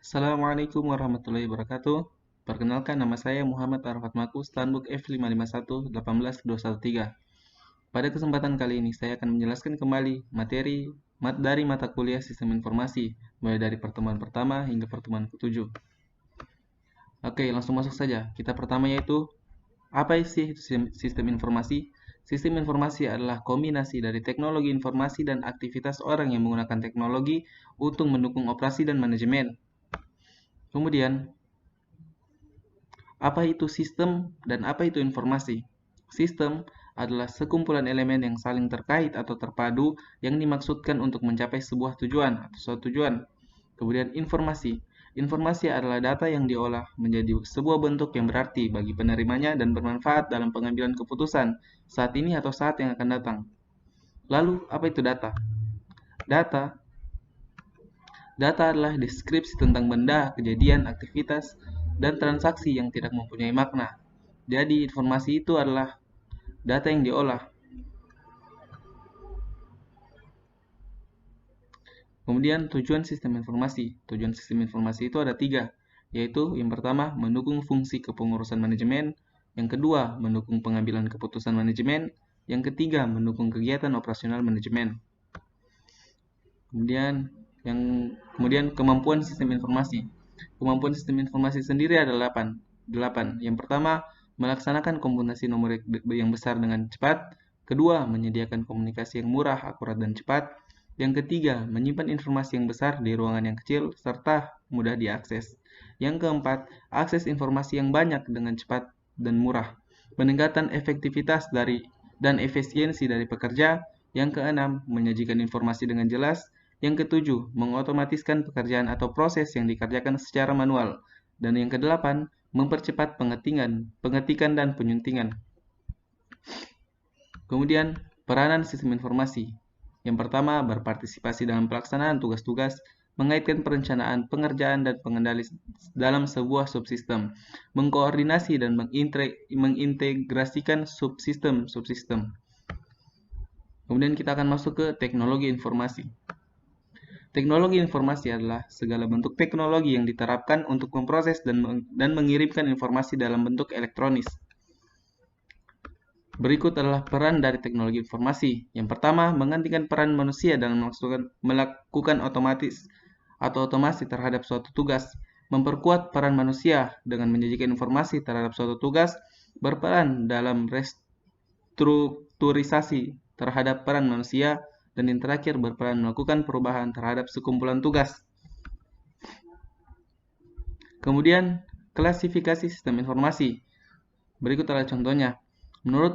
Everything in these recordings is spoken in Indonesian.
Assalamualaikum warahmatullahi wabarakatuh. Perkenalkan, nama saya Muhammad Arafat Makus, Stanbook F5511-18213. Pada kesempatan kali ini, saya akan menjelaskan kembali materi dari mata kuliah Sistem Informasi, mulai dari pertemuan pertama hingga pertemuan ke-7. Oke, langsung masuk saja. Kita pertama yaitu, apa sih sistem informasi? Sistem informasi adalah kombinasi dari teknologi informasi dan aktivitas orang yang menggunakan teknologi untuk mendukung operasi dan manajemen. Kemudian, apa itu sistem dan apa itu informasi? Sistem adalah sekumpulan elemen yang saling terkait atau terpadu yang dimaksudkan untuk mencapai sebuah tujuan atau suatu tujuan. Kemudian informasi. Informasi adalah data yang diolah menjadi sebuah bentuk yang berarti bagi penerimanya dan bermanfaat dalam pengambilan keputusan saat ini atau saat yang akan datang. Lalu, apa itu data? Data Data adalah deskripsi tentang benda, kejadian, aktivitas, dan transaksi yang tidak mempunyai makna. Jadi, informasi itu adalah data yang diolah. Kemudian, tujuan sistem informasi. Tujuan sistem informasi itu ada 3, yaitu yang pertama, mendukung fungsi kepengurusan manajemen, yang kedua, mendukung pengambilan keputusan manajemen, yang ketiga, mendukung kegiatan operasional manajemen. Kemudian kemampuan sistem informasi. Kemampuan sistem informasi sendiri ada 8. Yang pertama, melaksanakan komputasi numerik yang besar dengan cepat. Kedua, menyediakan komunikasi yang murah, akurat, dan cepat. Yang ketiga, menyimpan informasi yang besar di ruangan yang kecil serta mudah diakses. Yang keempat, akses informasi yang banyak dengan cepat dan murah. Peningkatan efektivitas dan efisiensi dari pekerja. Yang keenam, menyajikan informasi dengan jelas. Yang ketujuh, mengotomatiskan pekerjaan atau proses yang dikerjakan secara manual. Dan yang kedelapan, mempercepat pengetikan dan penyuntingan. Kemudian, peranan sistem informasi. Yang pertama, berpartisipasi dalam pelaksanaan tugas-tugas, mengaitkan perencanaan, pengerjaan, dan pengendali dalam sebuah subsistem, mengkoordinasi dan mengintegrasikan subsistem. Kemudian kita akan masuk ke teknologi informasi. Teknologi informasi adalah segala bentuk teknologi yang diterapkan untuk memproses dan mengirimkan informasi dalam bentuk elektronis. Berikut adalah peran dari teknologi informasi. Yang pertama, menggantikan peran manusia dalam melakukan otomasi terhadap suatu tugas. Memperkuat peran manusia dengan menyajikan informasi terhadap suatu tugas, berperan dalam restrukturisasi terhadap peran manusia, dan yang terakhir berperan melakukan perubahan terhadap sekumpulan tugas. Kemudian, klasifikasi sistem informasi. Berikut adalah contohnya. Menurut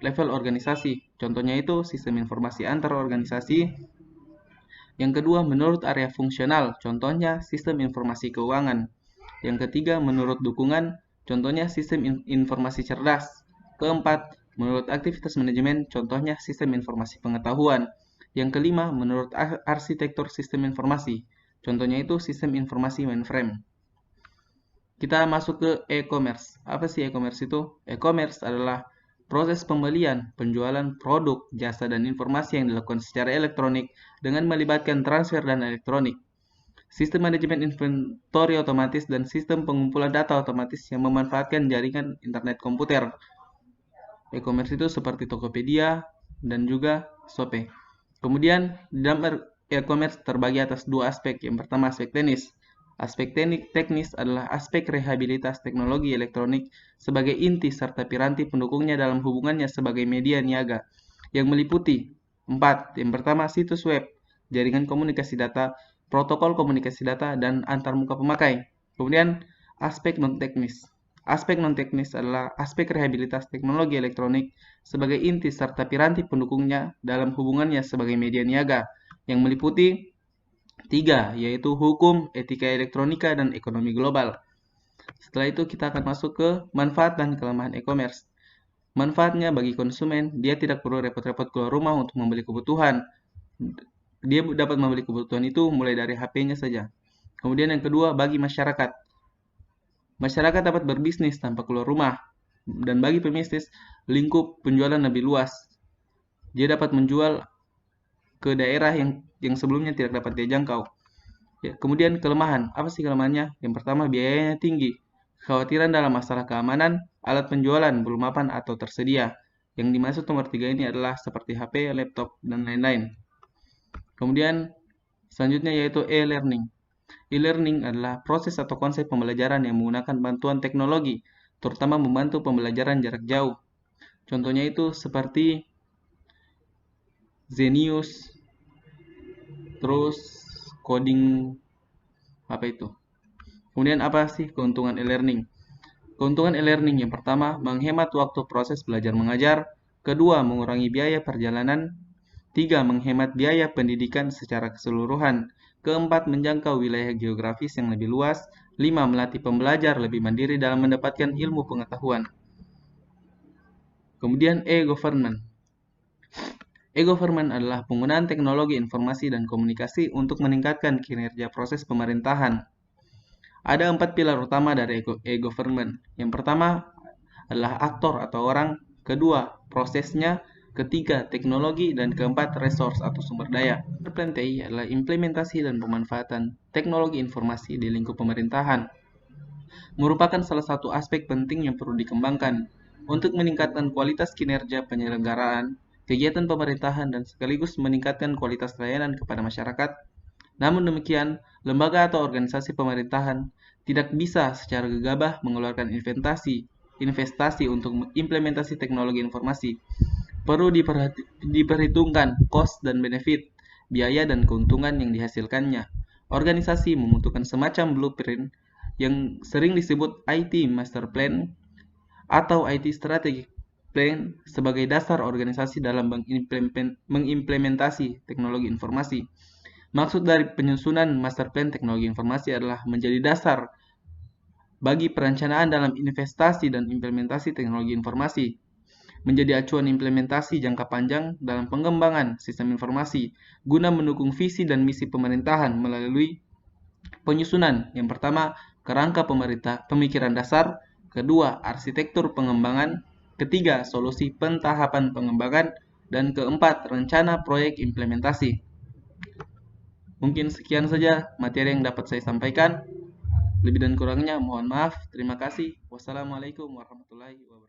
level organisasi, contohnya itu sistem informasi antar organisasi. Yang kedua, menurut area fungsional, contohnya sistem informasi keuangan. Yang ketiga, menurut dukungan, contohnya sistem informasi cerdas. Keempat, menurut aktivitas manajemen, contohnya sistem informasi pengetahuan. Yang kelima, menurut arsitektur sistem informasi, contohnya itu sistem informasi mainframe. Kita masuk ke e-commerce. Apa sih e-commerce itu? E-commerce adalah proses pembelian, penjualan produk, jasa, dan informasi yang dilakukan secara elektronik dengan melibatkan transfer dana elektronik. Sistem manajemen inventory otomatis dan sistem pengumpulan data otomatis yang memanfaatkan jaringan internet komputer. E-commerce itu seperti Tokopedia dan juga Shopee. Kemudian, dalam e-commerce terbagi atas 2 aspek. Yang pertama, aspek teknis. Aspek teknis adalah aspek rehabilitas teknologi elektronik sebagai inti serta piranti pendukungnya dalam hubungannya sebagai media niaga, yang meliputi 4. Yang pertama, situs web, jaringan komunikasi data, protokol komunikasi data, dan antarmuka pemakai. Kemudian, aspek non-teknis. Aspek non-teknis adalah aspek rehabilitas teknologi elektronik sebagai inti serta piranti pendukungnya dalam hubungannya sebagai media niaga, yang meliputi 3, yaitu hukum, etika elektronika, dan ekonomi global. Setelah itu kita akan masuk ke manfaat dan kelemahan e-commerce. Manfaatnya bagi konsumen, dia tidak perlu repot-repot keluar rumah untuk membeli kebutuhan. Dia dapat membeli kebutuhan itu mulai dari HP-nya saja. Kemudian yang kedua, bagi masyarakat. Masyarakat dapat berbisnis tanpa keluar rumah. Dan bagi pebisnis, lingkup penjualan lebih luas. Dia dapat menjual ke daerah yang sebelumnya tidak dapat dia jangkau. Ya, kemudian kelemahan. Apa sih kelemahannya? Yang pertama, biayanya tinggi. Kekhawatiran dalam masalah keamanan, alat penjualan belum mapan atau tersedia. Yang dimaksud nomor 3 ini adalah seperti HP, laptop, dan lain-lain. Kemudian selanjutnya yaitu e-learning. E-learning adalah proses atau konsep pembelajaran yang menggunakan bantuan teknologi, terutama membantu pembelajaran jarak jauh. Contohnya itu seperti Zenius, terus coding, apa itu? Kemudian apa sih keuntungan e-learning? Keuntungan e-learning yang pertama, menghemat waktu proses belajar mengajar. Kedua, mengurangi biaya perjalanan. Tiga, menghemat biaya pendidikan secara keseluruhan. Keempat, menjangkau wilayah geografis yang lebih luas. Lima, melatih pembelajar lebih mandiri dalam mendapatkan ilmu pengetahuan. Kemudian e-government. E-government adalah penggunaan teknologi informasi dan komunikasi untuk meningkatkan kinerja proses pemerintahan. Ada 4 pilar utama dari e-government. Yang pertama adalah aktor atau orang, kedua prosesnya, ketiga teknologi, dan keempat resource atau sumber daya. Plan TI adalah implementasi dan pemanfaatan teknologi informasi di lingkup pemerintahan. Merupakan salah satu aspek penting yang perlu dikembangkan untuk meningkatkan kualitas kinerja penyelenggaraan, kegiatan pemerintahan, dan sekaligus meningkatkan kualitas layanan kepada masyarakat. Namun demikian, lembaga atau organisasi pemerintahan tidak bisa secara gegabah mengeluarkan investasi untuk implementasi teknologi informasi. Perlu diperhitungkan cost dan benefit, biaya dan keuntungan yang dihasilkannya. Organisasi membutuhkan semacam blueprint yang sering disebut IT Master Plan atau IT Strategic Plan sebagai dasar organisasi dalam mengimplementasi teknologi informasi. Maksud dari penyusunan Master Plan Teknologi Informasi adalah menjadi dasar bagi perencanaan dalam investasi dan implementasi teknologi informasi, menjadi acuan implementasi jangka panjang dalam pengembangan sistem informasi, guna mendukung visi dan misi pemerintahan melalui penyusunan. Yang pertama, kerangka pemikiran dasar, kedua, arsitektur pengembangan, ketiga, solusi pentahapan pengembangan, dan keempat, rencana proyek implementasi. Mungkin sekian saja materi yang dapat saya sampaikan. Lebih dan kurangnya mohon maaf. Terima kasih. Wassalamualaikum warahmatullahi wabarakatuh.